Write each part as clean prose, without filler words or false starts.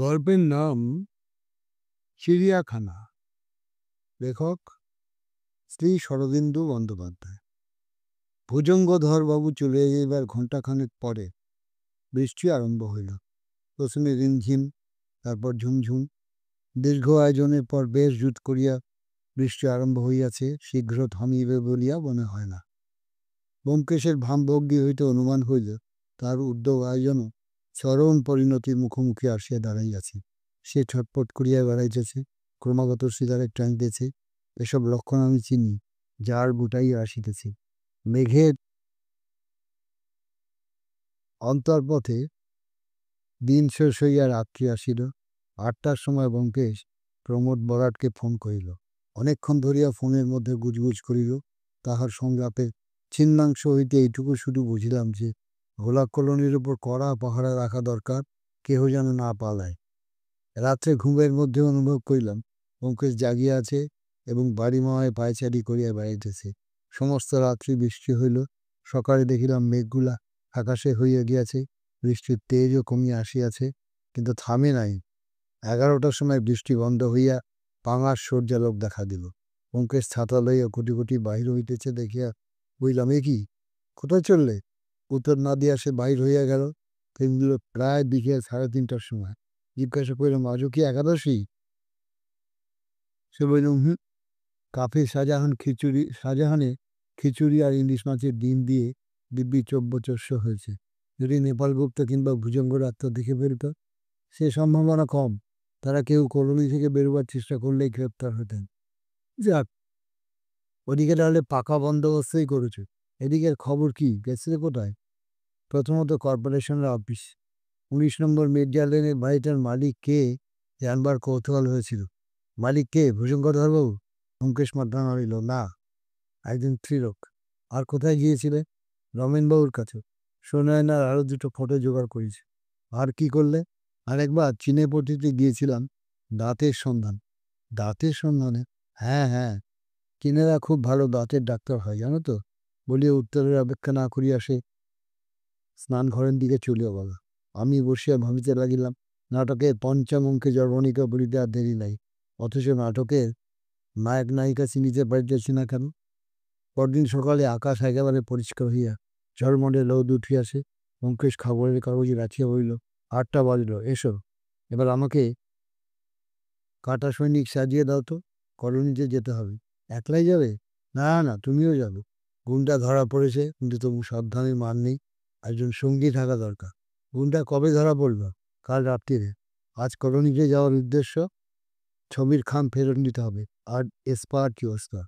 গল্পের নাম চিড়িয়াখানা। লেখক শ্রী শরদিন্দু বন্দ্যোপাধ্যায়। ভুজঙ্গধরবাবু চলে যাইবার ঘণ্টাখানেক পরে বৃষ্টি আরম্ভ হইল। প্রথমে রিমঝিম, তারপর ঝুমঝুম। দীর্ঘ আয়োজনের পর বেশ জুত করিয়া বৃষ্টি আরম্ভ হইয়াছে, শীঘ্র থামিবে বলিয়া মনে হয় না। ব্যোমকেশের ভাবভঙ্গি হইতে অনুমান হইল তার উদ্যোগ আয়োজনও চরম পরিণতির মুখোমুখি আসিয়া দাঁড়াইয়াছে। সে ছটপট করিয়া বেড়াইতেছে, ক্রমাগত সিগারেট টানিতেছে। এসব লক্ষণ আমি চিনি, যার বুটাইয়া আসিতেছে। মেঘের অন্তর্পথে দিন শেষ হইয়া রাত্রি আসিল। 8টার সময় ব্যোমকেশ প্রমোদ বরাটকে ফোন করিল। অনেকক্ষণ ধরিয়া ফোনের মধ্যে গুজগুজ করিল। তাহার সংলাপে ছিন্নাংশ হইতে এইটুকু শুধু বুঝিলাম যে ভোলা কলোনির উপর কড়া পাহারা রাখা দরকার, কেহ যেন না পালায়। রাত্রে ঘুমের মধ্যে অনুভব করিলাম ব্যোমকেশ জাগিয়া আছে এবং বাড়ি মাওয়ায় পায়চারি করিয়া বেড়াইতেছে। সমস্ত রাত্রি বৃষ্টি হইল। সকালে দেখিলাম মেঘগুলা আকাশে হইয়া গিয়াছে, বৃষ্টির তেজও কমিয়া আসিয়াছে, কিন্তু থামে নাই। 11টার সময় বৃষ্টি বন্ধ হইয়া পাঙাশ সূর্যালোক দেখা দিল। ব্যোমকেশ ছাতা লইয়া কুটি কুটি বাহির হইতেছে দেখিয়া বুঝলাম, এ কি, কোথায় চললে? উত্তর না দিয়া সে বাহির হইয়া গেল। ফিরল প্রায় বিকেল 3:30টার সময়। জিজ্ঞাসা করিলাম, আজও কি একাদশী? সে বলল, হুম। শাহজাহানে খিচুড়ি আর ইলিশ মাছের ডিম দিয়ে দিব্যি চব্যচস্য হয়েছে। যদি নেপালগুপ্ত কিংবা ভুজঙ্গরাত্র দেখে ফেলত, সে সম্ভাবনা কম। তারা কেউ কলোনি থেকে বেরোবার চেষ্টা করলেই গ্রেপ্তার হতেন। যাক, ওদিকে তাহলে পাকা বন্দোবস্তই করেছে। এদিকের খবর কি, গেছে কোথায়? প্রথমত কর্পোরেশনের অফিস। 19 নম্বর মির্জা লেনের বাড়িটার মালিক কে জানবার কৌতূহল হয়েছিল। মালিক কে? ভুজঙ্গধরবাবু? ব্যোমকেশ মাথা নাড়িল। না, একজন স্ত্রীলোক। আর কোথায় গিয়েছিলে? রমেনবাবুর কাছে। সোনায়নার আরও 2টো ফটো জোগাড় করেছে। আর কি করলে? আরেকবার চিনেপট্টিতে গিয়েছিলাম দাঁতের সন্ধান। দাঁতের সন্ধানে? হ্যাঁ হ্যাঁ, চীনেরা খুব ভালো দাঁতের ডাক্তার হয় জানো তো, বলিয়া উত্তরের অপেক্ষা না করিয়া সে স্নানঘরের দিকে চলিয়া গেল। আমি বসিয়া ভাবিতে লাগিলাম, নাটকের পঞ্চম অঙ্কে জবনিকা বলিতে আর দেরি নাই, অথচ নাটকের নায়ক নায়িকা চিনিতে পারিতেছি না কেন? পরদিন সকালে আকাশ একেবারে পরিষ্কার হইয়া ঝলমলে রোদ উঠিয়াছে। ব্যোমকেশ খবরের কাগজে রাখিয়া বলিল, 8টা বাজল, এসো। এবার আমাকে কাটা সৈনিক সাজিয়ে দাও তো, কলোনিতে যেতে হবে। একলাই যাবে? না না, তুমিও যাবে। গুন্ডা ধরা পড়েছে, কিন্তু তবু সাবধানের মান নেই, একজন সঙ্গী থাকা দরকার। গুন্ডা কবে ধরা পড়ল? কাল রাত্রিরে। আজ কলোনিতে যাওয়ার উদ্দেশ্য, ছবির খাম ফেরত নিতে হবে, আর এসপার কি অবস্থা।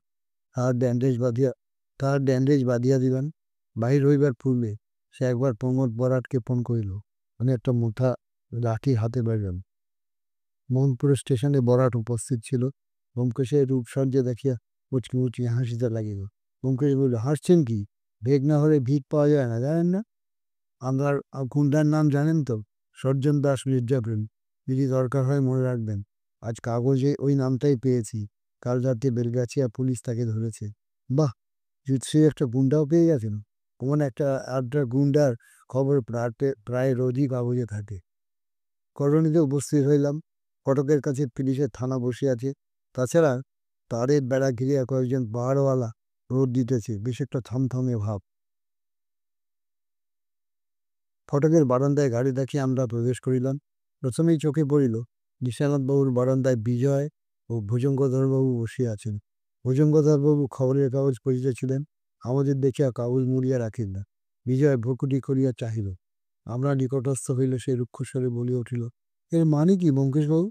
তার ব্যান্ডেজ বাঁধিয়া দিবেন। বাহির হইবার পূর্বে সে একবার প্রমোদ বরাটকে ফোন করিল। মানে একটা মোটা লাঠি হাতে বেরোন। মোহনপুর স্টেশনে বরাট উপস্থিত ছিল। ব্যোমকেশের রূপসজ্জা দেখিয়া মুচকি মুচকি হাসিতে লাগিল। ব্যোমকেশ বলল, হাসছেন কি? বেগ না হলে ভিক পাওয়া যায় না, জানেন না? আপনার গুন্ডার নাম জানেন তো? সজ্জন দাস মির্জাপুর। যদি দরকার হয় মনে রাখবেন, আজ কাগজে ওই নামটাই পেয়েছি। কাল রাতে বেলগাছিয়া পুলিশ তাকে ধরেছে। বাহ, সে একটা গুন্ডাও পেয়ে গেছেন। ওমন একটা আড্ডার গুন্ডার খবর প্রায় রোজই কাগজে থাকে। কলোনিতে উপস্থিত হইলাম। ফটকের কাছে পুলিশের থানা বসে আছে। তাছাড়া তারের বেড়া ঘিরিয়া কয়েকজন পাহাড়ওয়ালা রোদ দিতেছে, বেশ একটা থমথমে ভাব। ফটকের বারান্দায় গাড়ি দেখিয়ে আমরা প্রবেশ করিলাম। প্রথমেই চোখে পড়িল নিশানাথবাবুর বারান্দায় বিজয় ও ভুজঙ্গধরবাবু বসিয়া আছেন। ভুজঙ্গধরবাবু খবরের কাগজ পড়িতেছিলেন। আমাদের দেখিয়া কাগজ মুড়িয়া রাখিল না। বিজয় ভ্রুকুটি করিয়া চাহিল। আমরা নিকটস্থ হইলে সে রুক্ষস্বরে বলিয়া উঠিল, এর মানে কি ব্যোমকেশবাবু?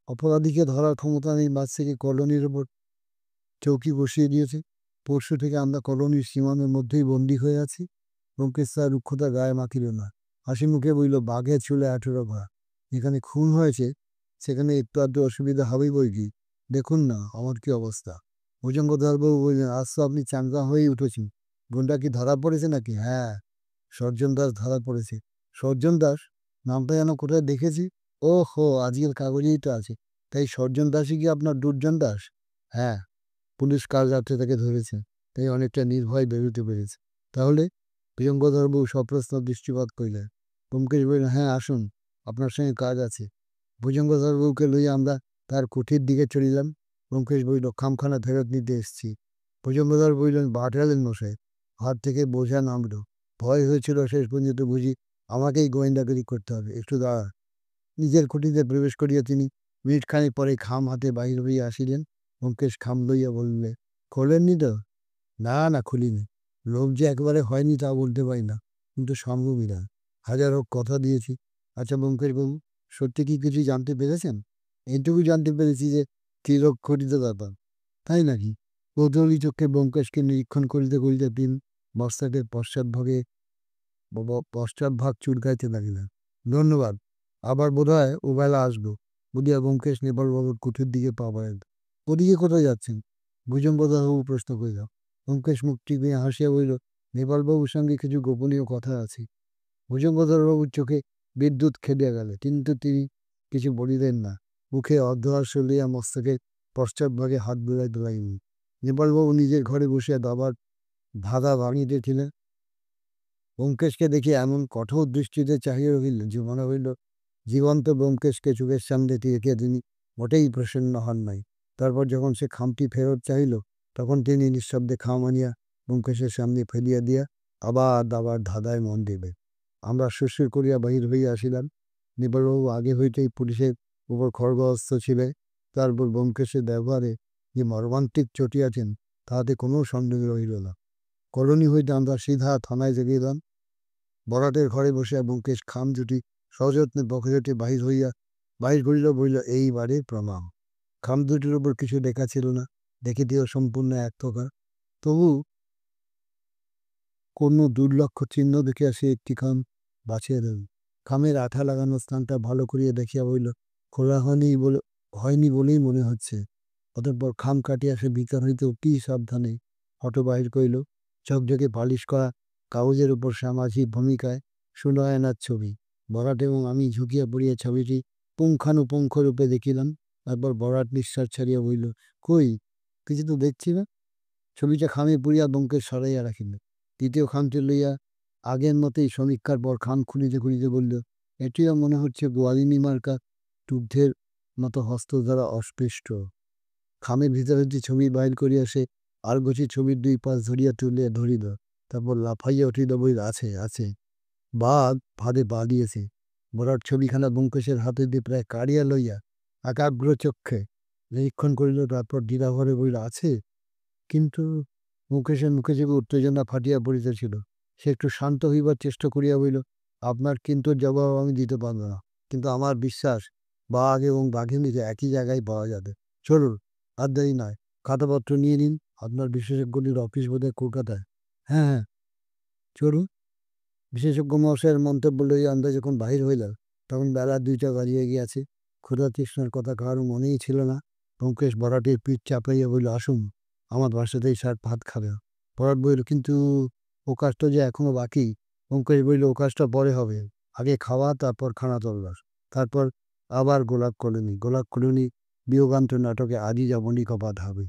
অপরাধীকে ধরার ক্ষমতা নেই, মাঝ থেকে কলোনির ওপর চৌকি বসিয়ে দিয়েছে। পরশু থেকে আমরা কলোনির সীমানার মধ্যেই বন্দী হয়ে আছি। ব্যোমকেশ তার রুক্ষতা গায়ে মাখিল না, হাসি মুখে বইল, বাঘের চুলে 18 ঘা। যেখানে খুন হয়েছে সেখানে একটু আধটু অসুবিধা হবেই বই কি। দেখুন না আমার কি অবস্থা। ভুজঙ্গধরবাবু বললেন, আজ তো আপনি চাঙ্গা হয়েই উঠেছেন। গুন্ডা কি ধরা পড়েছে নাকি? হ্যাঁ, সজ্জন দাস ধরা পড়েছে। সজ্জন দাস? নামটা যেন কোথায় দেখেছি। ও হো, আজকের কাগজেই তো আছে। তাই সজ্জন দাসই কি আপনার দুর্জন দাস? হ্যাঁ, পুলিশ কাল রাত্রে তাকে ধরেছে, তাই অনেকটা নির্ভয় বেরোতে পেরেছে। তাহলে? প্রিয়ঙ্গধরবাবু সপ্রশ্ন দৃষ্টিপাত করিলেন। ব্যোমকেশ বললেন, হ্যাঁ আসুন, আপনার সঙ্গে কাজ আছে। ভুজঙ্গধরবাবুকে লইয়া আমরা তার কুঠির দিকে চলিলাম। ব্যোমকেশ বলিল, খামখানা ফেরত নিতে এসছি। ভুজঙ্গধর বললেন, বাটালেন মশাই। হাত থেকে বোঝা নামল। ভয় হয়েছিল শেষ পর্যন্ত বুঝি আমাকেই গোয়েন্দাগিরি করতে হবে। একটু দাঁড়া। নিজের কুঠিতে প্রবেশ করিয়া তিনি মিনিটখানেক পরে খাম হাতে বাহির হইয়া আসিলেন। ব্যোমকেশ খাম লইয়া বললে, খোলেননি তো? না না, খুলিনি। লোভ যে একেবারে হয়নি তা বলতে পারি না, কিন্তু সম্ভবই না। হাজার হোক কথা দিয়েছি। আচ্ছা ব্যোমকেশবাবু, সত্যি কি কিছু জানতে পেরেছেন? এইটুকু জানতে পেরেছি যে চিরক্ষরিত ব্যাপার। তাই নাকি? কৌতূহলী চোখে ব্যোমকেশকে নিরীক্ষণ করিতে করিতে তিন বস্তাকের পশ্চাৎভাগ চুলকাইতে লাগিলেন। ধন্যবাদ, আবার বোধ হয় ওবেলা আসবো বলিয়া ব্যোমকেশ নেপালবাবুর কুঠির দিকে পা বাড়াইল। ওদিকে কোথায় যাচ্ছেন? ভুজঙ্গদাবাবু প্রশ্ন করিল। ব্যোমকেশ মুখ টিপিয়া হাসিয়া বলিল, নেপালবাবুর সঙ্গে কিছু গোপনীয় কথা আছে। ভুজঙ্গধরবাবুর চোখে বিদ্যুৎ খেলিয়া গেল, কিন্তু তিনি কিছু বলিলেন না। মুখে অর্ধহাস্য লইয়া মস্তকের পশ্চাৎভাগে হাত বুলাইতে লাগিলেন। নেপালবাবু নিজের ঘরে বসিয়া দাবার ধাঁধা ভাঙিতেছিলেন। ব্যোমকেশকে দেখে এমন কঠোর দৃষ্টিতে চাহিয়া রহিলেন যে মনে হইল জীবন্ত ব্যোমকেশকে চোখের সামনে রেখে তিনি মোটেই প্রসন্ন হন নাই। তারপর যখন সে খামটি ফেরত চাহিল, তখন তিনি নিঃশব্দে খাম আনিয়া ব্যোমকেশের সামনে ফেলিয়া দিয়া আবার দাবার ধাঁধায় মন দিবে। আমরা সুরসুর করিয়া বাহির হইয়া আসিলাম। নেপালবাবু আগে হইতেই পুলিশের উপর খড়গহস্ত ছিলেন। তারপর ব্যোমকেশের ব্যবহারে যে মর্মান্তিক চটিয়াছেন তাহাতে কোনো সন্দেহ রহিল না। কলোনি হইতে আমরা সিধা থানায় গেলাম। বড়াটের ঘরে বসিয়া ব্যোমকেশ খাম দুটি সযত্নে পকেটে বাহির করিল, বলিল, এইবারে প্রমাণ। খাম দুটির উপর কিছু লেখা ছিল না, দেখিতেও সম্পূর্ণ এক প্রকার। তবু কোনো দুর্লক্ষ চিহ্ন দেখিয়া সে একটি খাম বাছিয়া দিল। খামের আঠা লাগানো স্থানটা ভালো করিয়া দেখিয়া বলিল, খোলা হয়নি বলেই মনে হচ্ছে। অতঃপর খাম কাটিয়া সে ভিতর হইতে অতি সাবধানে ফটো বাহির করিল। ঝকঝকে পালিশ করা কাগজের উপর সামাজিক ভূমিকায় সুনয়নার ছবি। বরাট এবং আমি ঝুঁকিয়া পড়িয়া ছবিটি পুঙ্খানুপুঙ্খ রূপে দেখিলাম। তারপর বরাট নিঃশ্বাস ছাড়িয়া বলিল, কই, কিছু তো দেখছি না। ছবিটা খামে পুড়িয়া ব্যোমকেশ সরাইয়া রাখিল। দ্বিতীয় খামটি লইয়া আগের মতোই সমীক্ষার পর খাম খুলিতে খুলিতে বলল, এটিও মনে হচ্ছে গোয়ালিনী মার্কা টুদ্ধের মতো হস্ত দ্বারা অস্পৃষ্ট। খামের ভিতর হইতে ছবি বাহির করিয়া সে আর গোছি ছবির দুই পাশ ধরিয়া তুলিয়া ধরিল। তারপর লাফাইয়া উঠিল, বলিল, আছে আছে, বাঘ ফাঁদে পা দিয়েছে। বরাট ছবিখানা ব্যোমকেশের হাতে দিয়ে প্রায় কাড়িয়া লইয়া একাগ্র চক্ষে নিরীক্ষণ করিল। তারপর দ্বিধাভরে বলিল, আছে, কিন্তু। মুকেশের মুখে যে উত্তেজনা ফাটিয়া পড়িতেছিল। সে একটু শান্ত হইবার চেষ্টা করিয়া বলিল, আপনার কিন্তু জবাব আমি দিতে পারব না, কিন্তু আমার বিশ্বাস বাঘ এবং বাঘিনীকে একই জায়গায় পাওয়া যাবে। চলুন, আর দেরি নয়, খাতাপত্র নিয়ে নিন। আপনার বিশেষজ্ঞটির অফিস বোধহয় কলকাতায়। হ্যাঁ হ্যাঁ, চলুন। বিশেষজ্ঞ মহাশয়ের মন্তব্য লইয়া আমরা যখন বাহির হইলাম, তখন বেলা 2টা বাজিয়া গিয়াছে। ক্ষুধা তৃষ্ণার কথা কারো মনেই ছিল না। ব্যোমকেশ বরাটের পিঠ চাপাইয়া বলিল, আসুন, আমার বাসাতেই স্যার ভাত খাবে। বরাট বলিল, কিন্তু ও কাজটা যে এখনো বাকি। ব্যোমকেশ বলিল, ও কাজটা পরে হবে, আগে খাওয়া, তারপর খানা তল্লাশ, তারপর আবার গোলাপ কলোনি বিয়োগান্ত নাটকে আজই যাবনি কপাত হবে।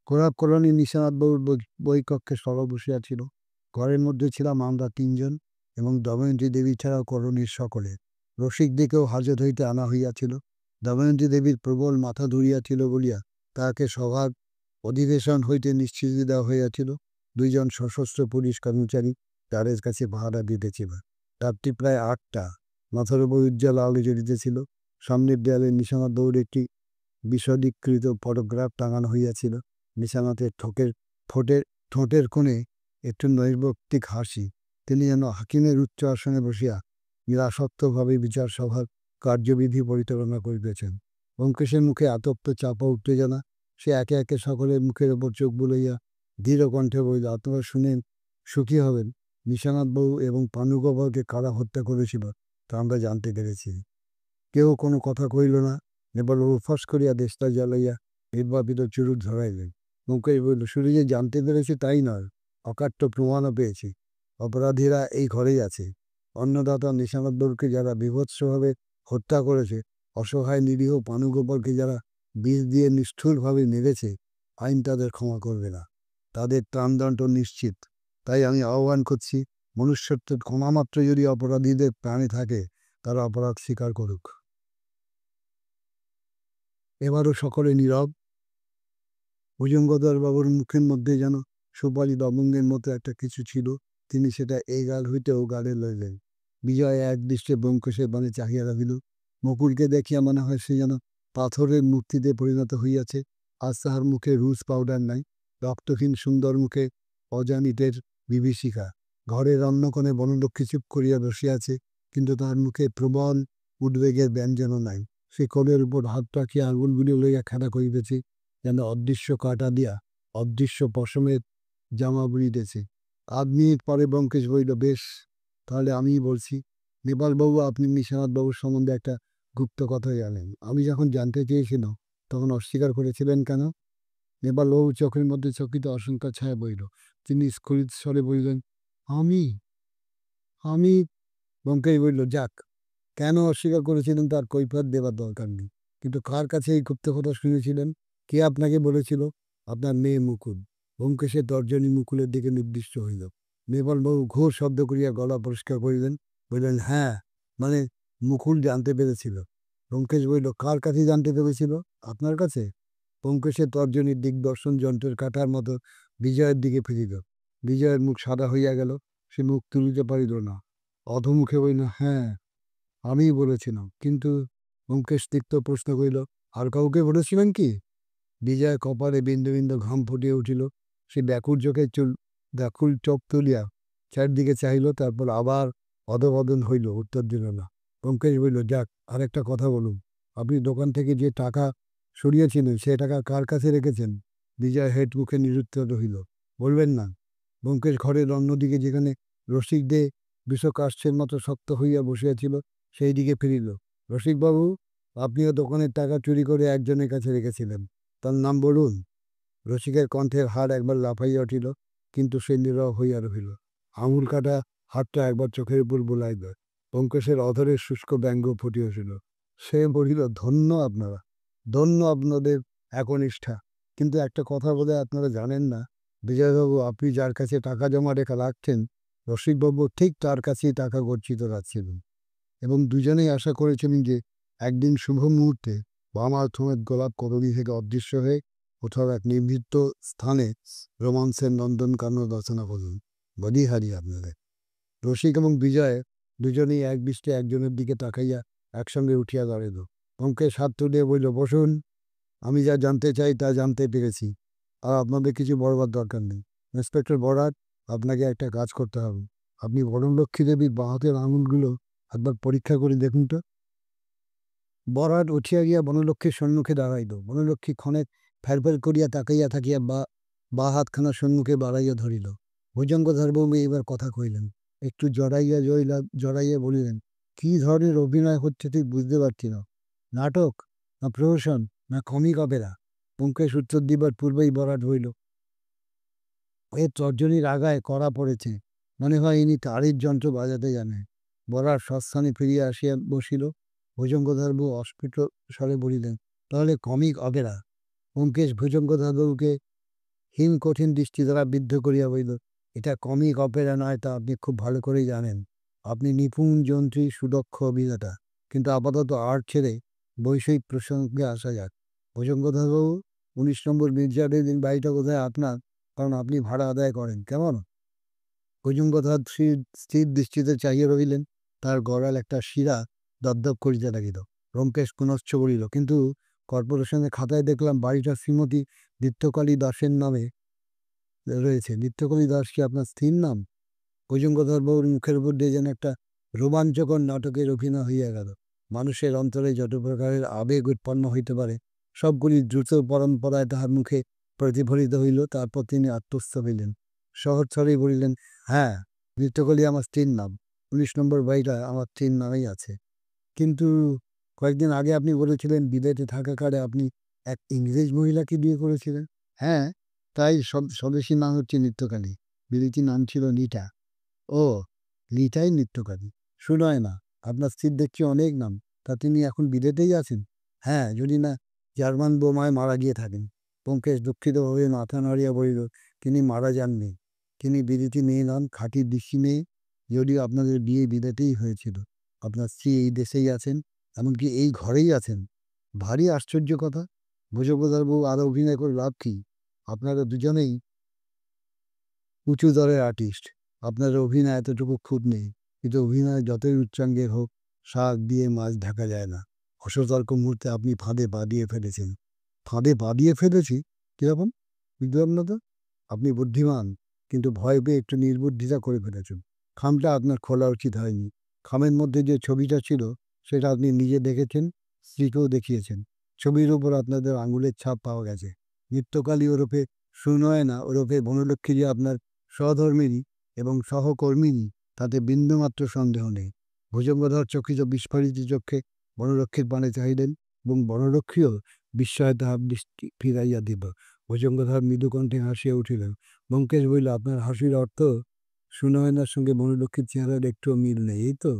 গোলাপ কলোনি নিশানাথবাবুর বইকক্ষে সভা বসিয়াছিল। ঘরের মধ্যে ছিলাম আমরা 3জন এবং দময়ন্তী দেবী ছাড়াও কলোনির সকলে। রসিকদিকেও হাজত হইতে আনা হইয়াছিল। দময়ন্তী দেবীর প্রবল মাথা ধরিয়াছিল বলিয়া তাহাকে সভার অধিবেশন হইতে নিশ্চিতি দেওয়া হইয়াছিল। 2জন সশস্ত্র পুলিশ কর্মচারী দ্বারের কাছে পাহারা দিতেছিল। রাত্রি প্রায় 8টা। মাথার উপর উজ্জ্বল আলো জ্বলিতেছিল। সামনের দেয়ালে নিশানাথবাবুর একটি বিশদীকৃত ফটোগ্রাফ টাঙানো হইয়াছিল। নিশানাথের ঠোঁটের কোণে একটু নৈর্ব্যক্তিক হাসি। তিনি যেন হাকিমের উচ্চ আসনে বসিয়া নিরাসক্তভাবে বিচার সভার কার্যবিধি পরিচালনা করিতেছেন। ব্যোমকেশের মুখে আতপ্ত চাপা উত্তেজনা। সে একে একে সকলের মুখের ওপর চোখ বুলাইয়া দৃঢ় কণ্ঠে বলিল, আপনারা শুনেন সুখী হবেন। নিশানাথবাবু এবং পানুগোপালকে কারা হত্যা করেছিল তা আমরা জানতে পেরেছি। কেউ কোনো কথা কইল না। নেপালবাবু ফস করিয়া দেশটা জ্বালাইয়া নির্বাপিত চুরুট ধরাইলেন। ব্যোমকেশ বলিল, শুধু যে জানতে পেরেছি তাই নয়, অকাট্য প্রমাণও পেয়েছি। অপরাধীরা এই ঘরেই আছে। অন্নদাতা নিশানাথবাবুকে যারা বীভৎসভাবে হত্যা করেছে, অসহায় নিরীহ পানুগোপালকে যারা বিষ দিয়ে নিষ্ঠুরভাবে মেরেছে, আইন তাদের ক্ষমা করবে না। তাদের ত্রাণদণ্ড নিশ্চিত। তাই আমি আহ্বান করছি, মনুষ্যত্বের কণামাত্র যদি অপরাধীদের প্রাণে থাকে, তারা অপরাধ স্বীকার করুক। এবারও সকলে নীরব। ভুজঙ্গধর বাবুর মুখের মধ্যে যেন সুপারি লবঙ্গের মতো একটা কিছু ছিল। তিনি সেটা এই গাল হইতে ও গালে লইলেন। বিজয় একদৃষ্টে ব্যোমকেশের বাণে চাহিয়া রহিল। মুকুলকে দেখিয়া মনে হয় সে যেন পাথরের মূর্তিতে পরিণত হইয়াছে। আজ তাহার মুখে রুজ পাউডার নাই, রক্তহীন সুন্দর মুখে অজানিতের বিভীষিকা। ঘরের অন্য কোণে বনলক্ষ্মী চুপ করিয়া বসিয়াছে, কিন্তু তাহার মুখে প্রবল উদ্বেগের ব্যঞ্জনও নাই। সে কোলের উপর হাত রাখিয়া আঙুলগুলি লইয়া খেলা করিতেছে, যেন অদৃশ্য কাঁটা দিয়া অদৃশ্য পশমের জামা বুনিতেছে। ৮ মিনিট পরে ব্যোমকেশ বলিল, বেশ, তাহলে আমিই বলছি। নেপালবাবু, আপনি নিশানাথবাবুর সম্বন্ধে একটা গুপ্ত কথা জানেন। আমি যখন জানতে চেয়েছিলাম তখন অস্বীকার করেছিলেন কেন? নেপালবাবু চোখের মধ্যে চকিত আশঙ্কার ছায়া বইল। তিনি স্খলিত স্বরে বললেন, আমি আমি ব্যোমকেশ বলল, যাক, কেন অস্বীকার করেছিলেন তার কৈফিয়ত দেবার দরকার নেই। কিন্তু কার কাছে এই গুপ্ত কথা শুনেছিলেন? কে আপনাকে বলেছিল? আপনার মেয়ে মুকুল। ব্যোমকেশের তর্জনী মুকুলের দিকে নির্দিষ্ট হইল। নেপালবাবু ঘোর শব্দ করিয়া গলা পরিষ্কার করিলেন, বললেন, হ্যাঁ, মানে মুকুল জানতে পেরেছিল। ব্যোমকেশ বলল, কার কাছে জানতে পেরেছিল? আপনার কাছে? ব্যোমকেশের তর্জনীর দিগদর্শন যন্ত্রের কাঁটার মতো বিজয়ের দিকে ফিরিল। বিজয়ের মুখ সাদা হইয়া গেল। সে মুখ তুলিতে পারিল না। অধমুখে বলল, হ্যাঁ, আমিই বলেছিলাম। কিন্তু ব্যোমকেশ তিক্ত প্রশ্ন করিল, আর কাউকে বলেছিলেন কি? বিজয় কপালে বিন্দু বিন্দু ঘাম ফুটিয়ে উঠিল। সে ব্যাকুল চোখ তুলিয়া চারদিকে চাহিল, তারপর আবার অধবদন হইল, উত্তর দিল না। ব্যোমকেশ বলিল, যাক, আরেকটা কথা বলুন। আপনি দোকান থেকে যে টাকা সরিয়েছিলেন সে টাকা কার কাছে রেখেছেন? বিজয় হেঁট মুখে নিরুত্তর রহিল। বলবেন না? ব্যোমকেশ ঘরের অন্যদিকে, যেখানে রসিক দে বিষকাষ্ঠের মতো শক্ত হইয়া বসিয়াছিল, সেই দিকে ফিরিল। রসিকবাবু, আপনিও দোকানের টাকা চুরি করে একজনের কাছে রেখেছিলেন। তার নাম বলুন। রসিকের কণ্ঠের হাড় একবার লাফাইয়া উঠিল, কিন্তু সে নীরব হইয়া রহিল। আঙুল কাটা হাতটা একবার চোখের উপর বোলাইল। ব্যোমকেশের অধরের শুষ্ক ব্যঙ্গ ফুটিয়া উঠিল। সে বলিল, ধন্য আপনারা, ধন্য আপনাদের একনিষ্ঠা। কিন্তু একটা কথা বলে আপনারা জানেন না, বিজয়বাবু, আপনি যার কাছে টাকা জমা রেখে রাখছেন, রসিকবাবু ঠিক তার কাছেই টাকা গচ্ছিত রাখছিলেন, এবং দুজনেই আশা করেছিলেন যে একদিন শুভ মুহূর্তে বাম সমেত গোলাপ কলোনি থেকে অদৃশ্য হয়ে কোথাও এক নির্দিষ্ট স্থানে রোমান্সের নন্দনকানন রচনা করুন। বলি হারি আপনাদের। রসিক এবং বিজয় দুজনেই এক দৃষ্টে একজনের দিকে তাকাইয়া একসঙ্গে উঠিয়া দাঁড়াইল। ব্যোমকেশ হাত তুলিয়া বলল, বসুন। আমি যা জানতে চাই তা জানতে পেরেছি, আর আপনাদের কিছু বলবার দরকার নেই। ইন্সপেক্টর বড়াট, আপনাকে একটা কাজ করতে হবে। আপনি বনলক্ষ্মী দেবীর বাঁ হাতের আঙুলগুলো একবার পরীক্ষা করে দেখুন তো। বড়াট উঠিয়া গিয়া বনলক্ষ্মীর সম্মুখে দাঁড়াইল। বনলক্ষ্মী ক্ষণেক ফ্যারফ্যার করিয়া তাকাইয়া থাকিয়া বা হাতখানা সম্মুখে বাড়াইয়া ধরিল। ভুজঙ্গধরবাবু এবার কথা কইলেন। একটু জড়াইয়া বলিলেন, কি ধরনের অভিনয় হচ্ছে ঠিক বুঝতে পারছি না। নাটক, না প্রহসন, না কমিক অপেরা? ব্যোমকেশ উত্তর দিবার পূর্বেই বড়াট হইল, এর তর্জনীর আগায় কড়া পড়েছে, মনে হয় ইনি তারের যন্ত্র বাজাতে জানেন। বড়ার সস্থানে ফিরিয়া আসিয়া বসিল। ভুজঙ্গধরবাবু অস্ফুট স্বরে বলিলেন, তাহলে কমিক অপেরা? ব্যোমকেশ ভুজঙ্গধরবাবুকে হিম কঠিন দৃষ্টি দ্বারা বিদ্ধ করিয়া বলিল, এটা কমিক অপেরা নয়, তা আপনি খুব ভালো করেই জানেন। আপনি নিপুণ যন্ত্রী, সুদক্ষ অভিনেতা। কিন্তু আপাতত আর্ট ছেড়ে বৈষয়িক প্রসঙ্গে আসা যাক। ভুজঙ্গধরবাবু, ১৯ নম্বর মির্জাদের বাড়িটা কোথায় আপনার? কারণ আপনি ভাড়া আদায় করেন, কেমন? ভুজঙ্গধর স্থির দৃষ্টিতে চাহিয়া রহিলেন। তার গড়াল একটা শিরা দপদপ করিতে লাগিল। ব্যোমকেশ পুনশ্চ বলিল, কিন্তু কর্পোরেশনের খাতায় দেখলাম বাড়িটা শ্রীমতী নিত্যকালী দাসের নামে রয়েছে। নিত্যকালী দাস কি আপনার স্ত্রীর নাম? ভুজঙ্গধরবাবুর মুখের উপর দিয়ে যেন একটা রোমাঞ্চকর নাটকের অভিনয় হইয়া গেল। মানুষের অন্তরে যত প্রকারের আবেগ উৎপন্ন হইতে পারে, সবগুলি দ্রুত পরম্পরায় তাহার মুখে প্রতিফলিত হইল। তারপর তিনি আত্মস্থ হইলেন, সহজ স্বরেই বলিলেন, হ্যাঁ, নিত্যকালী আমার স্ত্রীর নাম। ১৯ নম্বর বাড়িটা আমার স্ত্রীর নামেই আছে। কিন্তু কয়েকদিন আগে আপনি বলেছিলেন বিদেশে থাকাকালে আপনি এক ইংরেজ মহিলাকে বিয়ে করেছিলেন। হ্যাঁ, তাই স্বদেশী নাম হচ্ছে নিত্যকালী। বিদেশি নাম ছিল নিটা। ও, নিটাই নিত্যকালী। শুনয় না, আপনার স্ত্রীর দেখছি অনেক নাম। তা তিনি এখন বিদেশেই আছেন? হ্যাঁ, যদি না জার্মান বোমায় মারা গিয়ে থাকেন। ব্যোমকেশ দুঃখিতভাবে মাথা নাড়িয়া বলিল, তিনি মারা যাননি। তিনি বিদেশি মেয়ে নন, খাঁটি দিশি মেয়ে। যদিও আপনাদের বিয়ে বিদেতেই হয়েছিল। আপনার স্ত্রী এই দেশেই আছেন, এমনকি এই ঘরেই আছেন। ভারী আশ্চর্য কথা। ভুজঙ্গদারবাবু আর অভিনয় করে লাভ কি? আপনারা দুজনেই উঁচু দরের আর্টিস্ট। আপনার অভিনয় এতটুকু খুঁত নেই, কিন্তু অভিনয় যতই উচ্চাঙ্গের হোক, শাক দিয়ে মাছ ঢাকা যায় না। অসতর্ক মুহূর্তে আপনি ফাঁদে পা দিয়ে ফেলেছেন। ফাঁদে পা দিয়ে ফেলেছি? কিরকম? বুঝলাম না তো। আপনি বুদ্ধিমান, কিন্তু ভয় পেয়ে একটু নির্বুদ্ধিতা করে ফেলেছেন। খামটা আপনার খোলা উচিত হয়নি। খামের মধ্যে যে ছবিটা ছিল, সেটা আপনি নিজে দেখেছেন, স্ত্রীকেও দেখিয়েছেন। ছবির উপর আপনাদের আঙুলের ছাপ পাওয়া গেছে। নিত্যকালী ওরফে সুনয়না ওরফে বনলক্ষ্মী যে আপনার সহধর্মিণী এবং সহকর্মিণী, তাতে বিন্দুমাত্র সন্দেহ নেই। ভুজঙ্গধর চকিত বিস্ফারিত চক্ষে বনলক্ষ্মীর পানে চাহিলেন, এবং বনলক্ষ্মীও বিস্ময়ে তাহার দৃষ্টি ফিরাইয়া দিল। ভুজঙ্গধর মৃদুকণ্ঠে হাসিয়া উঠিলেন। ব্যোমকেশ বলিল, আপনার হাসির অর্থ? সুনয়নার সঙ্গে বনলক্ষ্মীর চেহারার একটুও মিল নেই, এই তো?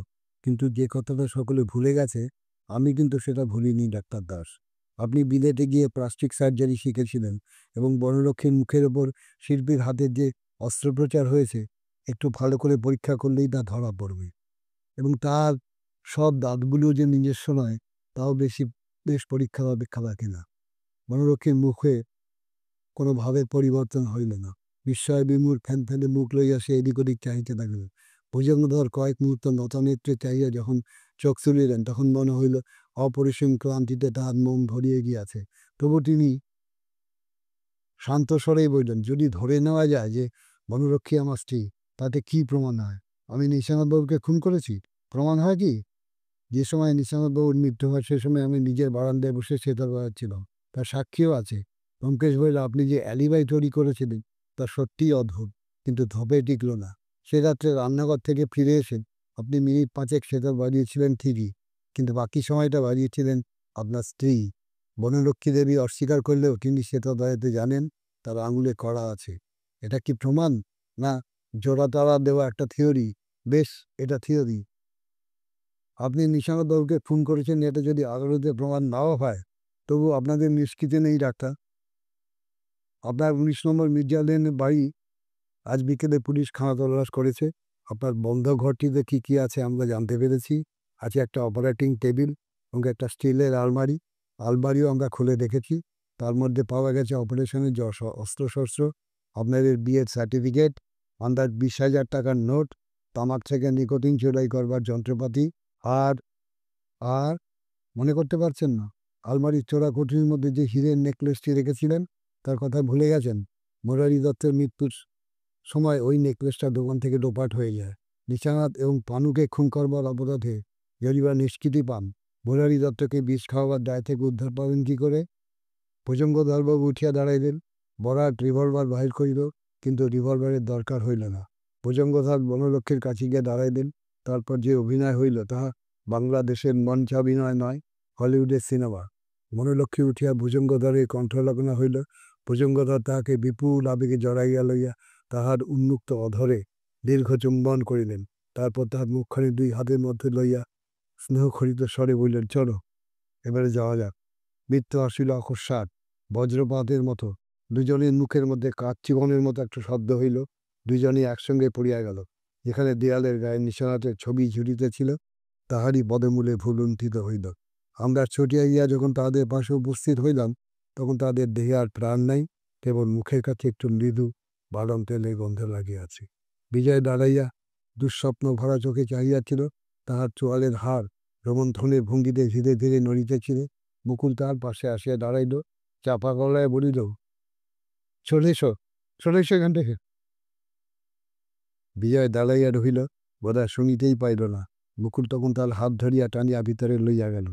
কিন্তু যে কথাটা সকলে ভুলে গেছে, আমি কিন্তু সেটা ভুলিনি ডাক্তার দাস। আপনি বিলেতে গিয়ে প্লাস্টিক সার্জারি শিখেছিলেন, এবং বনলক্ষ্মীর মুখের ওপর শিল্পীর হাতের যে অস্ত্রোপচার হয়েছে, একটু ভালো করে পরীক্ষা করলেই তা ধরা পড়বে। এবং তার সব দাঁতগুলো যে নিজস্ব নয়, তাও বেশ পরীক্ষার অপেক্ষা রাখে না। বনলক্ষ্মীর মুখে কোনো ভাবের পরিবর্তন হইল না। বিস্ময় বিমূঢ় ফ্যানফ্যানে মুখ লইয়া সে এদিক ওদিক চাহিতে লাগিল। ভুজঙ্গধর কয়েক মুহূর্ত নতনেত্রে চাহিয়া যখন চোখ তুলিলেন, তখন মনে হইল অপরিসীম ক্লান্তিতে তাহার মন ভরিয়া গিয়াছে। তবু তিনি শান্ত স্বরেই বললেন, যদি ধরে নেওয়া যায় যে বনলক্ষ্মী আমার স্ত্রী, তাতে কি প্রমাণ হয়? আমি নিশানাথবাবুকে খুন করেছি? প্রমাণ হয় কি? যে সময় নিশানাথবাবুর মৃত্যু হয়, সে সময় আমি নিজের বারান্দায় বসে সেতার বাজাচ্ছিলাম। তার সাক্ষীও আছে। ব্যোমকেশ বলল, আপনি যে অ্যালিবাই তৈরি করেছিলেন, তা সত্যিই অদ্ভুত, কিন্তু ধপে টিকল না। সে রাত্রে রান্নাঘর থেকে ফিরে এসে আপনি মিনিট 5 সেতার বাজিয়েছিলেন ঠিকই, কিন্তু বাকি সময়টা বাজিয়েছিলেন আপনার স্ত্রী। বনলক্ষ্মী দেবী অস্বীকার করলেও তিনি সেতার বাজাতে জানেন, তার আঙুলে কড়া আছে। এটা কি প্রমাণ, না জোড়াতাড়া দেওয়া একটা থিওরি? বেশ, এটা থিওরি। আপনি নিশানাথবাবুকে খুন করেছেন, এটা যদি আদালতে প্রমাণ নাও হয়, তবু আপনাদের নিষ্কৃতি নেই ডাক্তার। আপনার 19 নম্বর মির্জা লেনের বাড়ি আজ বিকেলে পুলিশ খানাতল্লাশ করেছে। আপনার বন্ধ ঘরটিতে কি কি আছে আমরা জানতে পেরেছি। আছে একটা অপারেটিং টেবিল এবং একটা স্টিলের আলমারি। আলমারিও আমরা খুলে দেখেছি। তার মধ্যে পাওয়া গেছে অপারেশনের অস্ত্রশস্ত্র, আপনাদের বিয়ের সার্টিফিকেট, আন্দাজ 20,000 টাকার নোট, তামাক থেকে নিকোটিন চোরাই করবার যন্ত্রপাতি। আর আর মনে করতে পারছেন না? আলমারির চোরাকুঠির মধ্যে যে হীরের নেকলেসটি রেখেছিলেন, তার কথা ভুলে গেছেন? মুরারি দত্তের মৃত্যুর সময় ওই নেকলেসটা দোকান থেকে লোপাট হয়ে যায়। নিশানাথ এবং পানুকে খুন করবার অপরাধে যদি বা নিষ্কৃতি পান, মুরারি দত্তকে বিষ খাওয়াবার দায় থেকে উদ্ধার পাবেন কি করে? ভুজঙ্গধরবাবু উঠিয়া দাঁড়াইলেন। বরাট রিভলভার বাহির করিল, কিন্তু রিভলভারের দরকার হইল না। ভুজঙ্গধর বনলক্ষ্মীর কাছে গিয়া দাঁড়াইলেন। তারপর যে অভিনয় হইল, তাহা বাংলাদেশের মঞ্চাভিনয় নয়, হলিউডের সিনেমা। বনলক্ষ্মী উঠিয়া ভুজঙ্গধরের কণ্ঠলগ্ন হইল। ভুজঙ্গধর তাহাকে বিপুল আবেগে জড়াইয়া লইয়া তাহার উন্মুক্ত অধরে দীর্ঘ চুম্বন করিলেন। তারপর তাহার মুখখানি 2 হাতের মধ্যে লইয়া স্নেহখরিত স্বরে বললেন, চলো, এবারে যাওয়া যাক। মৃত্যু আসিল অকস্মাৎ, বজ্রপাতের মতো। দুজনের মুখের মধ্যে কাঠচিবনের মতো একটা শব্দ হইল। দুজনই একসঙ্গে পড়িয়া গেল। যেখানে দেয়ালের গায়ে নিশানাথের ছবি ঝুলিতেছিল, তাহারই পদমূলে ভুলুণ্ঠিত হইল। আমরা ছুটিয়া গিয়া যখন তাহাদের পাশে উপস্থিত হইলাম, তখন তাদের দেহে আর প্রাণ নাই, কেবল মুখের কাছে একটু মৃদু বাদাম তেলের গন্ধ লাগিয়াছে। বিজয় দাঁড়াইয়া দুঃস্বপ্ন ভরা চোখে চাহিয়াছিল। তাহার চোয়ালের হাড় রোমন্থনের ভঙ্গিতে ধীরে ধীরে নড়িতেছিল। মুকুল তাহার পাশে আসিয়া দাঁড়াইল, চাপা গলায় বলিল, চলে এসো, চলে এসো এখান থেকে। বিজয় দাঁড়াইয়া রহিল, বোধহয় শুনিতেই পাইল না। মুকুল তখন তার হাত ধরিয়া টানিয়া ভিতরে লইয়া গেল।